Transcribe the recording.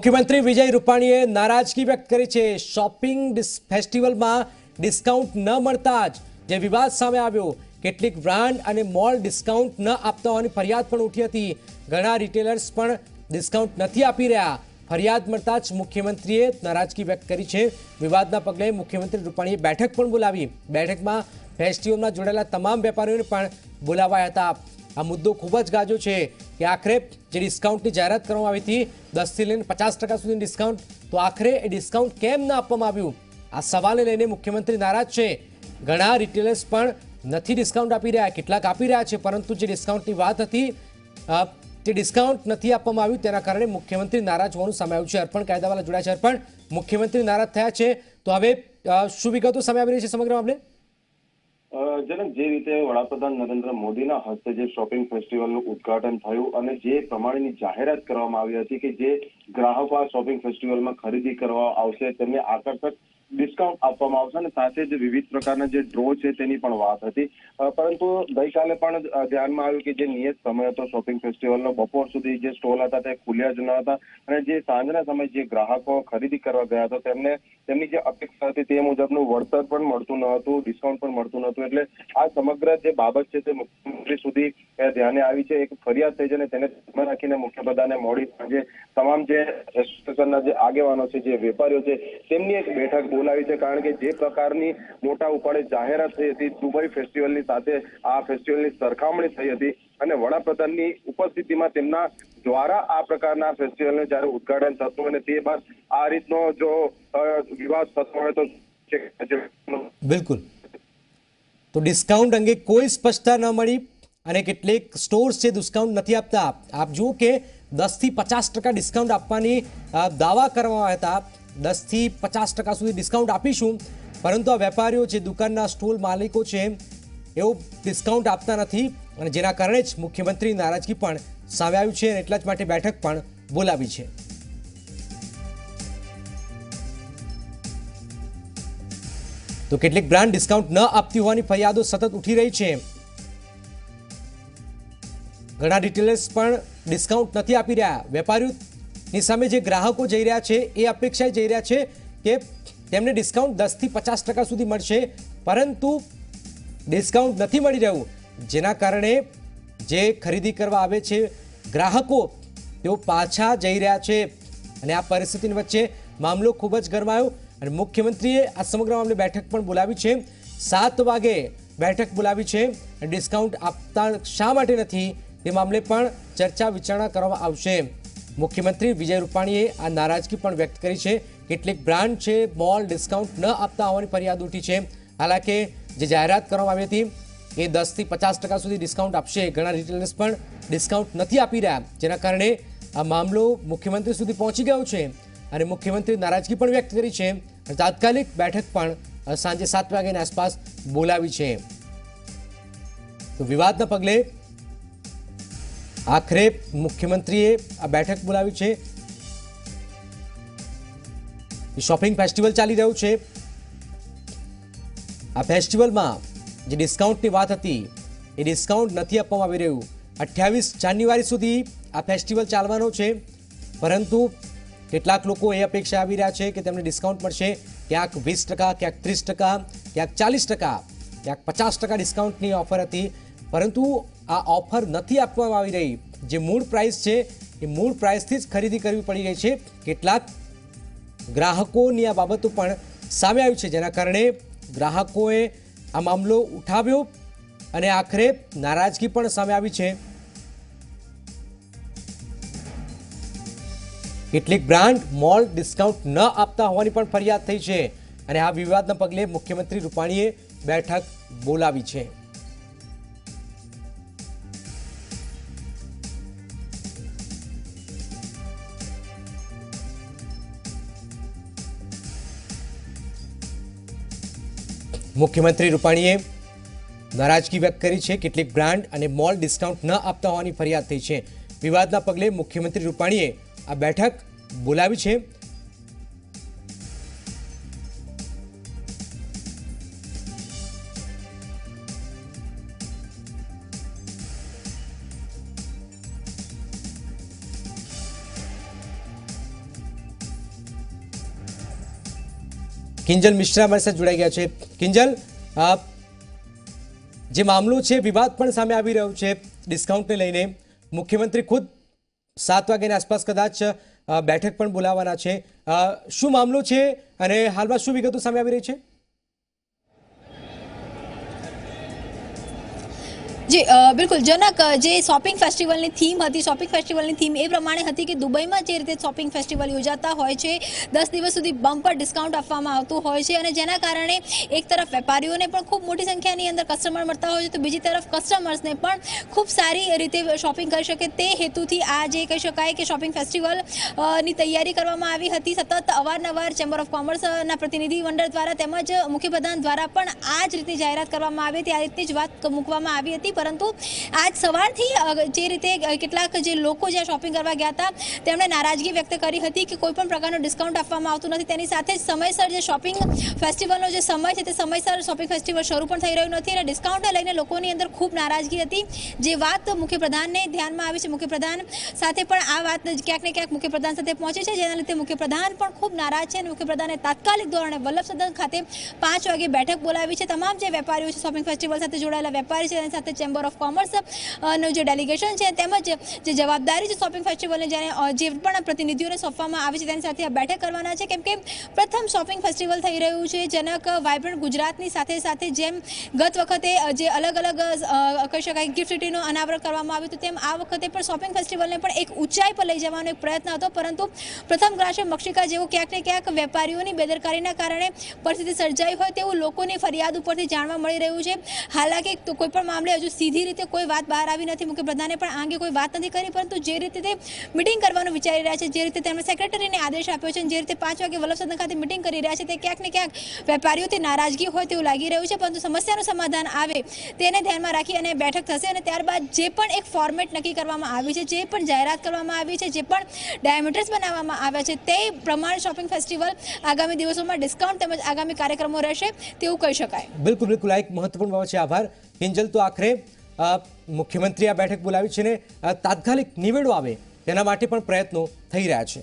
મુખ્યમંત્રી વિજય રૂપાણીએ નારાજગી વ્યક્ત કરી છે। શોપિંગ ફેસ્ટિવલમાં ડિસ્કાઉન્ટ ન મળતા જ જે વિવાદ સામે આવ્યો, કેટલીક બ્રાન્ડ અને મોલ ડિસ્કાઉન્ટ ન આપતા હોવાની ફરિયાદ પણ ઉઠી હતી। ઘણા રિટેલર્સ પણ ડિસ્કાઉન્ટ નથી આપી રહ્યા। ફરિયાદ મળતા જ મુખ્યમંત્રીએ નારાજગી વ્યક્ત કરી છે। વિવાદના પગલે મુખ્યમંત્રી રૂપાણીએ બેઠક પણ બોલાવી। બેઠકમાં ફેસ્ટિવલમાં જોડાયેલા તમામ વેપારીઓને પણ બોલાવાયા હતા। આ મુદ્દો ખૂબ જ ગાજો છે કે આખરે જે ડિસ્કાઉન્ટની જાહેરાત કરવામાં આવી હતી 10 થી લઈને 50% સુધીનું ડિસ્કાઉન્ટ, તો આખરે એ ડિસ્કાઉન્ટ કેમ ન આપવામાં આવ્યું, આ સવાલને લઈને મુખ્યમંત્રી નારાજ છે। ઘણા રિટેલર્સ પણ નથી ડિસ્કાઉન્ટ આપી રહ્યા, કેટલાક આપી રહ્યા છે, પરંતુ જે ડિસ્કાઉન્ટની વાત હતી તે ડિસ્કાઉન્ટ નથી આપવામાં આવ્યું, તેના કારણે મુખ્યમંત્રી નારાજ હોવાનું સામે આવ્યું છે। અર્પણ કાયદાવાલા જોડાયા છે। અર્પણ, મુખ્યમંત્રી નારાજ થયા છે, તો હવે શું વિગતો સામે આવી રહી છે સમગ્ર મામલે? જનક, જે રીતે વડાપ્રધાન નરેન્દ્ર મોદીના હસ્તે જે શોપિંગ ફેસ્ટિવલનું ઉદઘાટન થયું અને જે પ્રમાણેની જાહેરાત કરવામાં આવી હતી કે જે ગ્રાહકો આ શોપિંગ ફેસ્ટિવલમાં ખરીદી કરવા આવશે તેમને આકર્ષક ડિસ્કાઉન્ટ આપવામાં આવશે અને સાથે જ વિવિધ પ્રકારના જે ડ્રો છે તેની પણ વાત હતી। પરંતુ ગઈકાલે પણ ધ્યાનમાં આવ્યું કે જે નિયત સમય હતો શોપિંગ ફેસ્ટિવલનો, બપોર સુધી જે સ્ટોલ હતા તે ખુલ્યા જ ન હતા અને જે સાંજના સમયે જે ગ્રાહકો ખરીદી કરવા ગયા હતા તેમને તેમની જે અપેક્ષા હતી તે મુજબનું વળતર પણ મળતું ન હતું, ડિસ્કાઉન્ટ પણ મળતું ન હતું। એટલે આ સમગ્ર જે બાબત છે તે મુખ્યમંત્રી સુધી ધ્યાને આવી છે। એક ફરિયાદ થઈ છે અને તેને ધ્યાનમાં રાખીને મુખ્યપ્રધાને મોડી સાંજે તમામ જે એસોસિએશનના જે આગેવાનો છે, જે વેપારીઓ છે, તેમની એક બેઠક બોલાવી છે। કારણ કે જે પ્રકારની મોટા ઉપાડે જાહેરાત થઈ હતી દુબઈ ફેસ્ટિવલની સાથે આ ફેસ્ટિવલની સરખામણી થઈ હતી અને વડાપ્રધાનની ઉપસ્થિતિમાં તેમના દ્વારા આ પ્રકારના ફેસ્ટિવલનું જ્યારે ઉદઘાટન થતું અને તે બાદ આ રીતનો જો વિવાદ થતો હોય તો બિલકુલ, તો ડિસ્કાઉન્ટ અંગે કોઈ સ્પષ્ટતા ન મળી અને કેટલીક સ્ટોર્સ છે ડિસ્કાઉન્ટ નથી આપતા। આપ જુઓ કે 10 થી 50% ડિસ્કાઉન્ટ આપવાની દાવા કરવામાં આવ્યા હતા। 10 થી 50% સુધી ડિસ્કાઉન્ટ આપીશું, પરંતુ આ વેપારીઓ જે દુકાનના સ્ટોલ માલિકો છે એવું ડિસ્કાઉન્ટ આપતા નથી અને જેના કારણે જ મુખ્યમંત્રી નારાજગી પણ સામે આવ્યું છે અને એટલા જ માટે બેઠક પણ બોલાવી છે। તો કેટલીક બ્રાન્ડ ડિસ્કાઉન્ટ ન આપતી હોવાની ફરિયાદો સતત ઉઠી રહી છે। ઘણા રિટેલર્સ પણ ડિસ્કાઉન્ટ નથી આપી રહ્યા। વેપારીઓની સામે જે ગ્રાહકો જઈ રહ્યા છે એ અપેક્ષાએ જઈ રહ્યા છે કે તેમને ડિસ્કાઉન્ટ 10 થી 50% સુધી મળશે, પરંતુ ડિસ્કાઉન્ટ નથી મળી રહ્યું, જેના કારણે જે ખરીદી કરવા આવે છે ગ્રાહકો તેઓ પાછા જઈ રહ્યા છે અને આ પરિસ્થિતિની વચ્ચે મામલો ખૂબ જ ગરમાયો અને મુખ્યમંત્રીએ આ સમગ્ર મામલે બેઠક પણ બોલાવી છે। 7 વાગે બેઠક બોલાવી છે। ડિસ્કાઉન્ટ આપતા શા માટે નથી તે મામલે પણ ચર્ચા વિચારણા કરવામાં આવશે। મુખ્યમંત્રી વિજય રૂપાણીએ આ નારાજગી પણ વ્યક્ત કરી છે। કેટલીક બ્રાન્ડ છે, મોલ ડિસ્કાઉન્ટ ન આપતા હોવાની ફરિયાદ ઉઠી છે। હાલાકે જે જાહેરાત કરવામાં આવી હતી એ 10 થી 50% સુધી ડિસ્કાઉન્ટ આપશે, ઘણા રિટેલર્સ પણ ડિસ્કાઉન્ટ નથી આપી રહ્યા, જેના કારણે આ મામલો મુખ્યમંત્રી સુધી પહોંચી ગયો છે અને મુખ્યમંત્રી નારાજગી પણ વ્યક્ત કરી છે અને તાત્કાલિક બેઠક પણ સાંજે 7 વાગ્યાની આસપાસ બોલાવી છે। તો વિવાદના પગલે આખરે મુખ્યમંત્રીએ આ બેઠક બોલાવી છે। શોપિંગ ફેસ્ટિવલ ચાલી રહ્યું છે, આ ફેસ્ટિવલમાં જે ડિસ્કાઉન્ટની વાત હતી એ ડિસ્કાઉન્ટ નથી આપવામાં આવી રહ્યું। 28 જાન્યુઆરી સુધી આ ફેસ્ટિવલ ચાલવાનો છે, પરંતુ કેટલાક લોકો એ અપેક્ષા આવી રહ્યા છે કે તેમને ડિસ્કાઉન્ટ મળશે, ક્યાંક 20%, ક્યાંક 30%, ક્યાંક 40%, ક્યાંક 50% ડિસ્કાઉન્ટની ઓફર હતી, પરંતુ આ ઓફર નથી આપવામાં આવી રહી। જે મૂળ પ્રાઇસ છે એ મૂળ પ્રાઇસથી જ ખરીદી કરવી પડી રહી છે। કેટલાક ગ્રાહકોની આ બાબતો પણ સામે આવી છે, જેના કારણે ગ્રાહકોએ આ મામલો ઉઠાવ્યો અને આખરે નારાજગી પણ સામે આવી છે। કેટલીક બ્રાન્ડ મોલ ડિસ્કાઉન્ટ ન આપતા હોવાની પણ ફરિયાદ થઈ છે અને આ વિવાદના પગલે મુખ્યમંત્રી રૂપાણીએ બેઠક બોલાવી છે। મુખ્યમંત્રી રૂપાણીએ નારાજગી વ્યક્ત કરી છે। કેટલીક બ્રાન્ડ અને મોલ ડિસ્કાઉન્ટ ન આપતા હોવાની ફરિયાદ થઈ છે। વિવાદના પગલે મુખ્યમંત્રી રૂપાણીએ આ બેઠક બોલાવી છે। કિંજલ મિશ્રા અમારી સાથે જોડાઈ ગયા છે। કિંજલ, જે મામલો છે વિવાદ પણ સામે આવી રહ્યો છે ડિસ્કાઉન્ટને લઈને, મુખ્યમંત્રી ખુદ 7 વાગ્યાની આસપાસ કદાચ બેઠક પણ બોલાવવાના છે। શું મામલો છે અને હાલમાં શું વિગતો સામે આવી રહી છે? જી બિલકુલ જનક, જે શોપિંગ ફેસ્ટિવલની થીમ હતી, શોપિંગ ફેસ્ટિવલની થીમ એ પ્રમાણે હતી કે દુબઈમાં જે રીતે શોપિંગ ફેસ્ટિવલ યોજાતા હોય છે, 10 દિવસ સુધી બમ્પર ડિસ્કાઉન્ટ આપવામાં આવતું હોય છે અને જેના કારણે એક તરફ વેપારીઓને પણ ખૂબ મોટી સંખ્યાની અંદર કસ્ટમર મળતા હોય છે, તો બીજી તરફ કસ્ટમર્સને પણ ખૂબ સારી રીતે શોપિંગ કરી શકે તે હેતુથી આ જે કહી શકાય કે શોપિંગ ફેસ્ટિવલની તૈયારી કરવામાં આવી હતી। સતત અવારનવાર ચેમ્બર ઓફ કોમર્સના પ્રતિનિધિ મંડળ દ્વારા તેમજ મુખ્યપ્રધાન દ્વારા પણ આ જ રીતની જાહેરાત કરવામાં આવી હતી, આ રીતની જ વાત મૂકવામાં આવી હતી। પરંતુ આજ સવારથી જે રીતે કેટલાક જે લોકો જ્યાં શોપિંગ કરવા ગયા હતા તેમણે નારાજગી વ્યક્ત કરી હતી કે કોઈ પણ પ્રકારનું ડિસ્કાઉન્ટ આપવામાં આવતું નથી, તેની સાથે જ સમયસર જે શોપિંગ ફેસ્ટિવલનો જે સમય છે તે સમયસર શોપિંગ ફેસ્ટિવલ શરૂ પણ થઈ રહ્યું નથી અને ડિસ્કાઉન્ટને લઈને લોકોની અંદર ખૂબ નારાજગી હતી, જે વાત મુખ્યપ્રધાનને ધ્યાનમાં આવી છે। મુખ્યપ્રધાન સાથે પણ આ વાત ક્યાંક ને ક્યાંક મુખ્યપ્રધાન સાથે પહોંચી છે, જેના લીધે મુખ્યપ્રધાન પણ ખૂબ નારાજ છે અને મુખ્યપ્રધાને તાત્કાલિક ધોરણે વલ્લભ સદન ખાતે 5 વાગે બેઠક બોલાવી છે। તમામ જે વેપારીઓ છે, શોપિંગ ફેસ્ટિવલ સાથે જોડાયેલા વેપારી છે, તેની સાથે ચેમ્બર ઓફ કોમર્સ નું જે ડેલિગેશન છે તેમજ જે જવાબદારી છે શોપિંગ ફેસ્ટિવલને જે પણ પ્રતિનિધિઓને સોંપવામાં આવી છે તેની સાથે આ બેઠક કરવાના છે, કેમ કે પ્રથમ શોપિંગ ફેસ્ટિવલ થઈ રહ્યું છે જનક। વાઇબ્રન્ટ ગુજરાતની સાથે સાથે જેમ ગત વખતે જે અલગ અલગ કહી શકાય ગિફ્ટ સિટીનું અનાવરણ કરવામાં આવ્યું હતું, તેમ આ વખતે પણ શોપિંગ ફેસ્ટિવલને પણ એક ઊંચાઈ પર લઈ જવાનો એક પ્રયત્ન હતો, પરંતુ પ્રથમ ગ્રાહક મક્ષિકા જેવો ક્યાંક ને ક્યાંક વેપારીઓની બેદરકારીના કારણે પરિસ્થિતિ સર્જાઈ હોય તેવું લોકોની ફરિયાદ ઉપરથી જાણવા મળી રહ્યું છે। હાલાકી તો કોઈ પણ મામલે હજુ સીધી રીતે કોઈ વાત બહાર આવી નથી, મુખ્યપ્રધાને પણ આ અંગે કોઈ વાત નથી કરી, પરંતુ જે રીતે તે મિટિંગ કરવાનું વિચારી રહ્યા છે, જે રીતે તેમણે સેક્રેટરીને આદેશ આપ્યો છે, જે રીતે 5 વાગે વલ્લભ સદન ખાતે મિટિંગ કરી રહ્યા છે, તે ક્યાંક ને ક્યાંક વેપારીઓથી નારાજગી હોય તેવું લાગી રહ્યું છે, પરંતુ સમસ્યાનું સમાધાન આવે તેને ધ્યાનમાં રાખી અને બેઠક થશે અને ત્યારબાદ જે પણ એક ફોર્મેટ નક્કી કરવામાં આવી છે, જે પણ જાહેરાત કરવામાં આવી છે, જે પણ ડાયામીટર્સ બનાવવામાં આવ્યા છે તે પ્રમાણે શોપિંગ ફેસ્ટિવલ આગામી દિવસોમાં ડિસ્કાઉન્ટ તેમજ આગામી કાર્યક્રમો રહેશે તેવું કહી શકાય। બિલકુલ બિલકુલ, આ એક મહત્વપૂર્ણ બાબત છે। આભાર કિંજલ। તો આખરે મુખ્યમંત્રી આ બેઠક બોલાવી છે ને તાત્કાલિક નિવેડો આવે તેના માટે પણ પ્રયત્નો થઈ રહ્યા છે।